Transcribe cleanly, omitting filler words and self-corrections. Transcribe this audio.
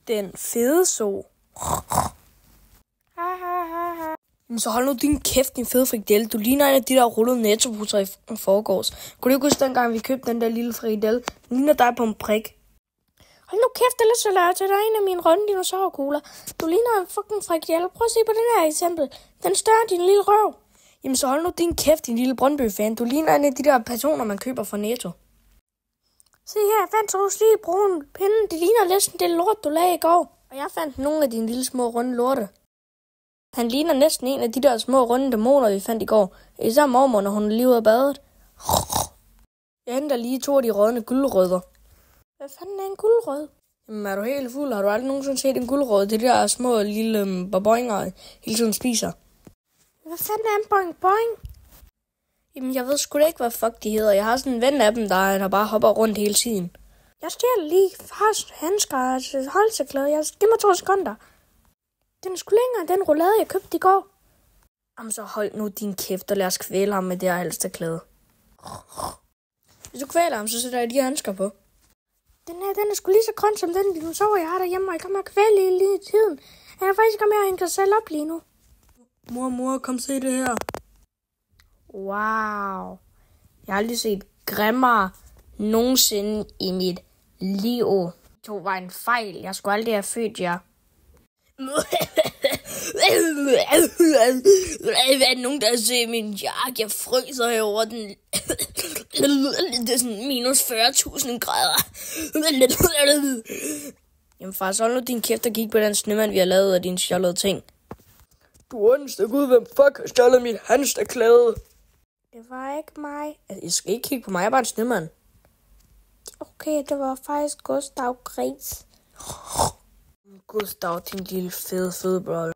Den fede so. Men så hold nu din kæft, din fede frikadelle. Du ligner en af de der rullede Netto-busser i forgårs. Kunne du ikke huske dengang, vi købte den der lille frikadelle? Den ligner dig på en prik. Hold nu kæft, ellers så lader jeg til dig en af mine runde dinosaurkugler. Du ligner en fucking frikadelle. Prøv at se på den her eksempel. Den større din lille røv. Jamen så hold nu din kæft, din lille Brøndby-fan. Du ligner en af de der personer, man køber fra Netto. Se her, jeg fandt så lige brun pinde. Det ligner næsten det lort, du lagde i går. Og jeg fandt nogle af dine lille små runde lorte. Han ligner næsten en af de der små runde dæmoner, vi fandt i går. Især mormor, når hun er lige ude af badet. Jeg henter lige 2 af de rådne guldrødder. Hvad fanden er en guldrød? Jamen er du helt fuld? Har du aldrig nogensinde set en guldrød? Det der små lille baboinger hele tiden spiser. Hvad fanden er en boing boing? Jamen jeg ved sgu da ikke, hvad fuck de hedder. Jeg har sådan en ven af dem, der bare hopper rundt hele tiden. Jeg stjæler lige fars handsker og holseklæde. Giv mig 2 sekunder. Den er sgu længere, den roulade, jeg købte i går. Jamen så hold nu din kæft og lad os kvæle ham med det her halsterklæde. Hvis du kvæler ham, så sætter jeg de handsker på. Den er sgu lige så grøn som den dinosaur, jeg har derhjemme, og jeg kommer og kvæle lige i tiden. Han er faktisk kommet og hænge sig selv op lige nu. Mor, kom se det her. Wow. Jeg har aldrig set grimmere nogensinde i mit liv. Det var en fejl. Jeg skulle aldrig have født jer. Hvad er nogen, der ser min jakke? Jeg fryser herovre den. Det er sådan minus 40.000 grader. Jamen far, så hold nu din kæft og kigge på den snemand, vi har lavet af dine stjålede ting. Du åndste Gud, hvem fuck har stjålet mit hamsterklæde? Det var ikke mig. Altså, jeg skal ikke kigge på mig, jeg er bare en snemand. Okay, det var faktisk Gustav Gris. Gustav, din lille fede bro.